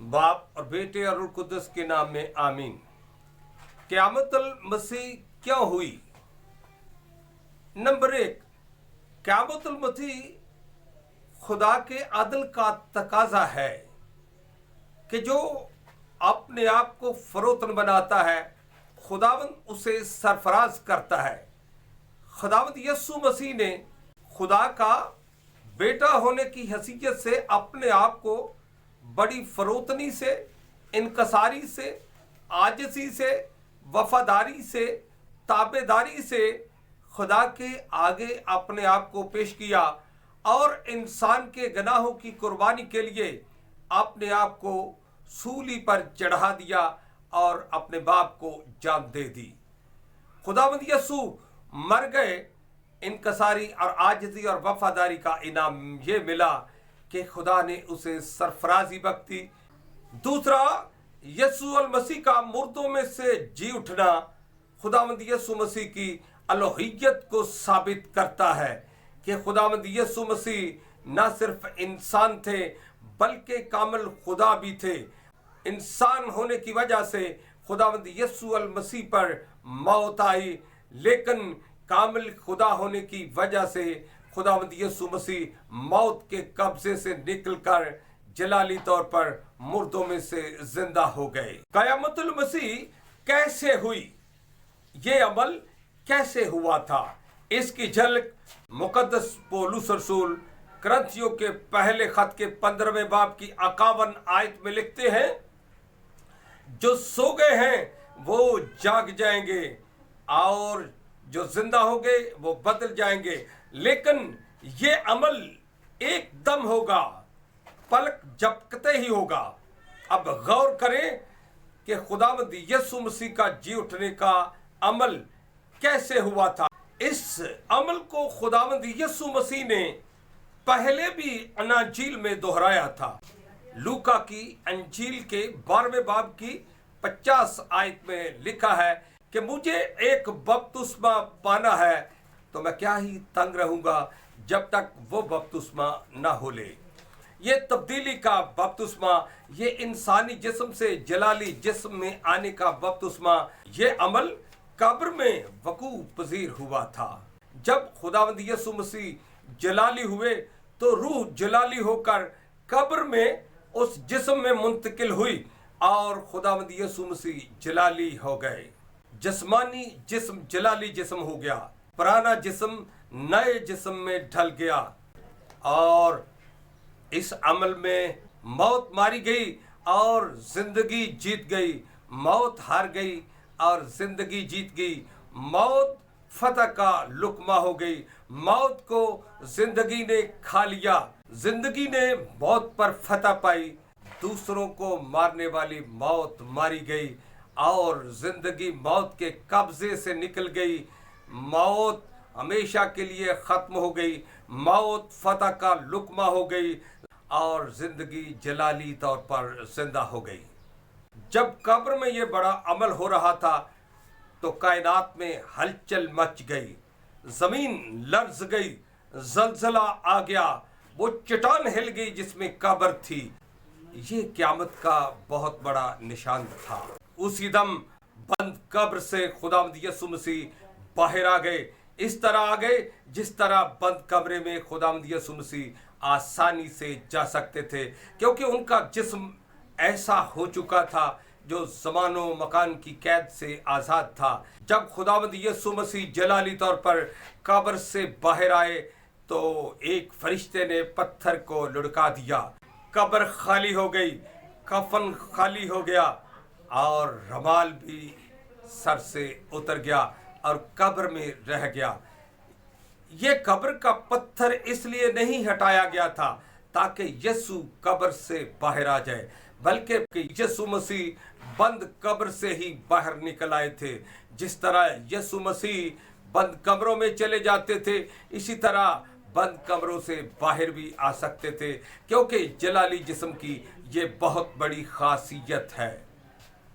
बाप और बेटे और रूह कुद्दुस के नाम में आमीन। क़यामतुल मसीह क्यों हुई? नंबर 1, क़यामतुल मसीह खुदा के अदल का तकाजा है कि जो अपने आप को फरोतन बनाता है, खुदावंद उसे सरफराज करता है। खुदावंद यीशु मसीह ने खुदा का बेटा होने की हैसियत से अपने आप को बड़ी फरोतनी से, इनकसारी से, आजिज़ी से, वफादारी से, ताबेदारी से खुदा के आगे अपने आप को पेश किया और इंसान के गुनाहों की कुर्बानी के लिए अपने आप को सूली पर चढ़ा दिया और अपने बाप को जान दे दी। खुदावंद यीशु मर गए, इनकसारी और आजिज़ी और वफादारी का इनाम ये मिला कि खुदा ने उसे सरफराजी बख्शी। दूसरा, यीशु अल मसीह का मुर्दों में से जी उठना खुदावंद यीशु मसीह की अलौहियत को साबित करता है कि खुदावंद यीशु मसीह न सिर्फ इंसान थे बल्कि कामिल खुदा भी थे। इंसान होने की वजह से खुदावंद यीशु अल मसीह पर मौत आई, लेकिन कामिल खुदा होने की वजह से खुदावंद यीशु मसीह मौत के कब्जे से निकलकर जलाली तौर पर मुर्दों में से जिंदा हो गए। क़यामतुल मसीह कैसे हुई? ये अमल कैसे हुआ था? इसकी झलक मुकद्दस पौलुस रसूल कुरिन्थियों के पहले खत के 15वें बाब की 51 आयत में लिखते हैं, जो सो गए हैं वो जाग जाएंगे और जो जिंदा हो गए वो बदल जाएंगे। लेकिन ये अमल एकदम होगा, पलक झपकते ही होगा। अब गौर करें कि खुदावंद यीशु मसीह का जी उठने का अमल कैसे हुआ था। इस अमल को खुदावंद यीशु मसीह ने पहले भी अंजील में दोहराया था। लूका की अंजील के 12वें बाब की 50 आयत में लिखा है कि मुझे एक बपतिस्मा पाना है तो मैं क्या ही तंग रहूंगा जब तक वो बपतिस्मा ना हो ले। ये तब्दीली का बपतिस्मा, ये इंसानी जिस्म से जलाली जिस्म में आने का बपतिस्मा, ये अमल कब्र में वकू पजीर हुआ था। जब खुदावंद यीशु मसीह जलाली हुए तो रूह जलाली होकर कब्र में उस जिस्म में मुंतकिल हुई और खुदावंद यीशु मसीह जलाली हो गए। जिस्मानी जिस्म जलाली जिस्म हो गया, पुराना जिस्म नए जिस्म में ढल गया और इस अमल में मौत मारी गई और जिंदगी जीत गई। मौत हार गई और जिंदगी जीत गई। मौत फतह का लुकमा हो गई। मौत को जिंदगी ने खा लिया। जिंदगी ने मौत पर फतह पाई। दूसरों को मारने वाली मौत मारी गई और जिंदगी मौत के कब्जे से निकल गई। मौत हमेशा के लिए खत्म हो गई। मौत फतह का लुकमा हो गई और जिंदगी जलाली तौर पर जिंदा हो गई। जब कब्र में ये बड़ा अमल हो रहा था तो कायनात में हलचल मच गई, जमीन लर्ज गई, जलजला आ गया, वो चट्टान हिल गई जिसमें कब्र थी। ये क़यामत का बहुत बड़ा निशान था। उसी दम बंद कब्र से खुदावंद यीशु मसीह बाहर आ गए। इस तरह आ गए जिस तरह बंद कमरे में खुदावंद यीशु मसीह आसानी से जा सकते थे, क्योंकि उनका जिस्म ऐसा हो चुका था जो ज़मानो मकान की कैद से आज़ाद था। जब खुदावंद यीशु मसीह जलाली तौर पर कब्र से बाहर आए तो एक फरिश्ते ने पत्थर को लुढ़का दिया। कब्र खाली हो गई, कफन खाली हो गया और रमाल भी सर से उतर गया और कब्र में रह गया। ये कब्र का पत्थर इसलिए नहीं हटाया गया था ताकि यीशु कब्र से बाहर आ जाए, बल्कि यीशु मसीह बंद कब्र से ही बाहर निकल आए थे। जिस तरह यीशु मसीह बंद कब्रों में चले जाते थे, इसी तरह बंद कब्रों से बाहर भी आ सकते थे, क्योंकि जलाली जिस्म की ये बहुत बड़ी खासियत है।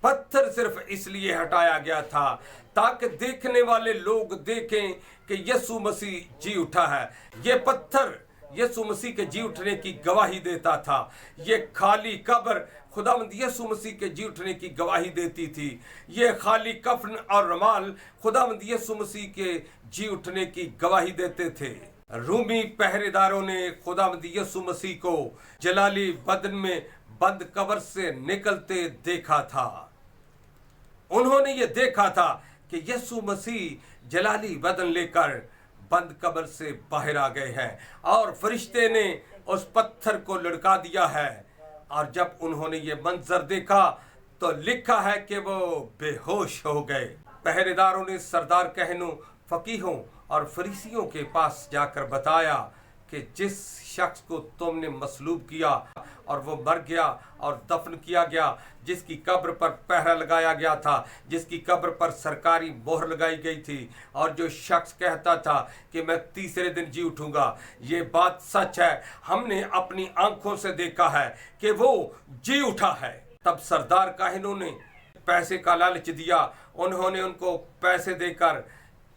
पत्थर सिर्फ इसलिए हटाया गया था ताकि देखने वाले लोग देखें कि यीशु मसीह जी उठा है। ये पत्थर यीशु मसीह के जी उठने की गवाही देता था। ये खाली कब्र खुदावंद यीशु मसीह के जी उठने की गवाही देती थी। ये खाली कफन और रुमाल खुदावंद यीशु मसीह के जी उठने की गवाही देते थे। रूमी पहरेदारों ने खुदावंद यीशु मसीह को जलाली बदन में बंद कब्र से निकलते देखा था। उन्होंने ये देखा था कि यीशु मसीह जलाली बदन लेकर बंद कब्र से बाहर आ गए हैं और फरिश्ते ने उस पत्थर को लुढ़का दिया है। और जब उन्होंने ये मंजर देखा तो लिखा है कि वो बेहोश हो गए। पहरेदारों ने सरदार कहनों, फकीहों और फरीसियों के पास जाकर बताया कि जिस शख्स को तुमने मसलूब किया और वो मर गया और दफन किया गया, जिसकी कब्र पर पहरा लगाया गया था, जिसकी कब्र पर सरकारी मोहर लगाई गई थी, और जो शख्स कहता था कि मैं तीसरे दिन जी उठूंगा, ये बात सच है। हमने अपनी आंखों से देखा है कि वो जी उठा है। तब सरदार काहिनों ने पैसे का लालच दिया। उन्होंने उनको पैसे देकर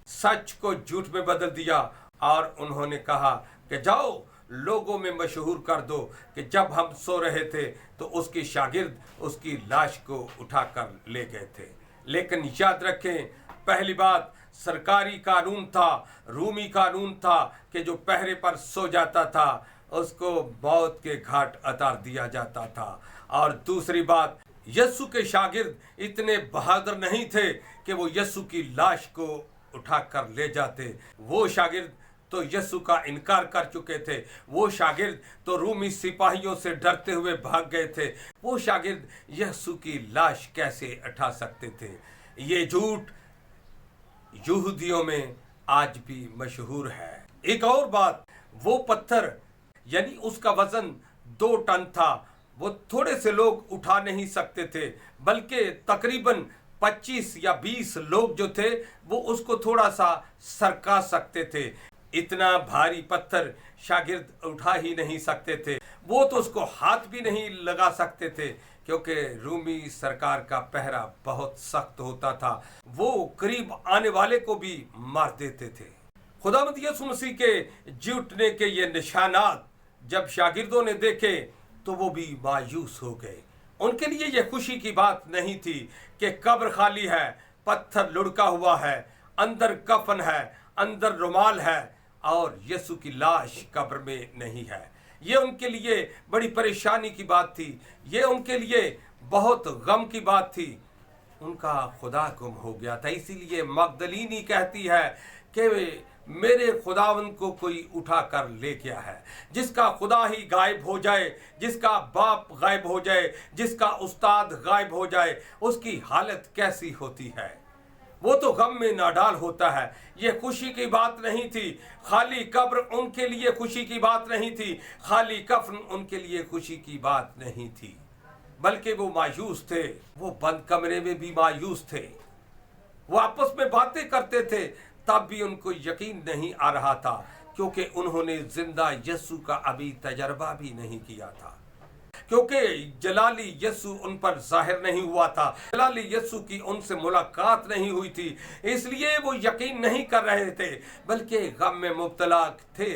सच को झूठ में बदल दिया और उन्होंने कहा कि जाओ लोगों में मशहूर कर दो कि जब हम सो रहे थे तो उसके शागिर्द उसकी लाश को उठाकर ले गए थे। लेकिन याद रखें, पहली बात सरकारी कानून था, रूमी कानून था कि जो पहरे पर सो जाता था उसको मौत के घाट उतार दिया जाता था। और दूसरी बात, यीशु के शागिर्द इतने बहादुर नहीं थे कि वो यीशु की लाश को उठाकर ले जाते। वो शागिर्द तो यीशु का इनकार कर चुके थे। वो शागिर्द तो रूमी सिपाहियों से डरते हुए भाग गए थे। वो शागिर्द यीशु की लाश कैसे उठा सकते थे? ये झूठ यहूदियों में आज भी मशहूर है। एक और बात, वो पत्थर यानी उसका वजन 2 टन था। वो थोड़े से लोग उठा नहीं सकते थे, बल्कि तकरीबन 25 या 20 लोग जो थे वो उसको थोड़ा सा सरका सकते थे। इतना भारी पत्थर शागिर्द उठा ही नहीं सकते थे। वो तो उसको हाथ भी नहीं लगा सकते थे क्योंकि रूमी सरकार का पहरा बहुत सख्त होता था। वो करीब आने वाले को भी मार देते थे। खुदावंद यीशु मसीह के जी उठने के ये निशानात जब शागिर्दों ने देखे तो वो भी मायूस हो गए। उनके लिए यह खुशी की बात नहीं थी कि कब्र खाली है, पत्थर लुढ़का हुआ है, अंदर कफन है, अंदर रुमाल है और यीशु की लाश कब्र में नहीं है। ये उनके लिए बड़ी परेशानी की बात थी। ये उनके लिए बहुत गम की बात थी। उनका खुदा गुम हो गया था। इसीलिए मगदलीनी कहती है कि मेरे खुदावंद को कोई उठा कर ले गया है। जिसका खुदा ही गायब हो जाए, जिसका बाप गायब हो जाए, जिसका उस्ताद गायब हो जाए, उसकी हालत कैसी होती है? वो तो गम में नाडाल होता है। ये खुशी की बात नहीं थी। खाली कब्र उनके लिए खुशी की बात नहीं थी, खाली कफन उनके लिए खुशी की बात नहीं थी, बल्कि वो मायूस थे। वो बंद कमरे में भी मायूस थे। वो आपस में बातें करते थे, तब भी उनको यकीन नहीं आ रहा था क्योंकि उन्होंने जिंदा यीशु का अभी तजर्बा भी नहीं किया था। क्योंकि जलाली यीशु उन पर जाहिर नहीं हुआ था, जलाली यीशु की उनसे मुलाकात नहीं हुई थी, इसलिए वो यकीन नहीं कर रहे थे, बल्कि गम में मुब्तला थे।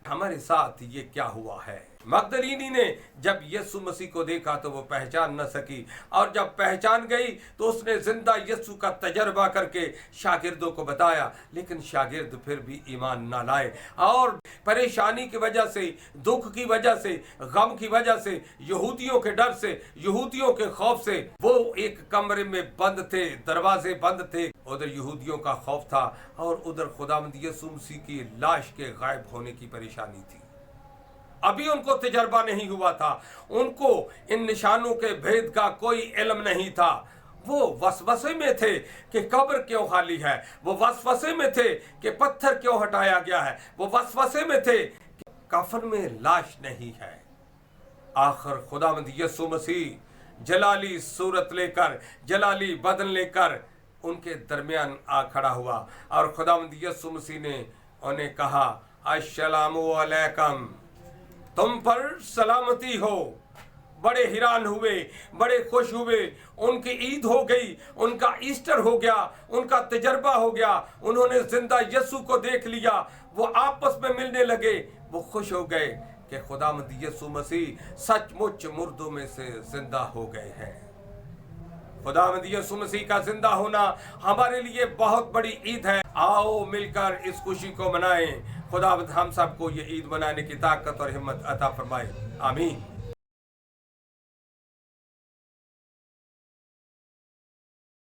हमारे साथ ये क्या हुआ है? मगदलीनी ने जब यीशु मसीह को देखा तो वो पहचान न सकी, और जब पहचान गई तो उसने जिंदा यीशु का तजर्बा करके शागिर्दों को बताया। लेकिन शागिर्द फिर भी ईमान न लाए और परेशानी की वजह से, दुख की वजह से, गम की वजह से, यहूदियों के डर से, यहूदियों के खौफ से वो एक कमरे में बंद थे, दरवाजे बंद थे। उधर यहूदियों का खौफ था और उधर खुदावंद यीशु मसीह की लाश के गायब होने की परेशानी थी। अभी उनको तजर्बा नहीं हुआ था, उनको इन निशानों के भेद का कोई इल्म नहीं था। वो वसवसे में थे कि कब्र क्यों खाली है, वो वसवसे में थे कि पत्थर क्यों हटाया गया है, वो वसवसे में थे कि कफन में लाश नहीं है। आखिर खुदावंद यीशु मसीह जलाली सूरत लेकर, जलाली बदन लेकर उनके दरमियान आ खड़ा हुआ और खुदावंद यीशु मसीह ने उन्हें कहा, अस्सलामु अलैकुम, तुम पर सलामती हो। बड़े हैरान हुए, बड़े खुश हुए। उनकी ईद हो गई, उनका ईस्टर हो गया, उनका तजर्बा हो गया। उन्होंने जिंदा यीशु को देख लिया। वो आपस में मिलने लगे, वो खुश हो गए کہ خداوند یسوع مسیح سچ مچ مردوں میں سے زندہ ہو گئے ہیں۔ خداوند یسوع مسیح کا زندہ ہونا ہمارے لیے بہت بڑی عید ہے۔ آؤ مل کر اس خوشی کو منائیں۔ خداوند ہم سب کو یہ عید منانے کی طاقت اور ہمت عطا فرمائے، آمین۔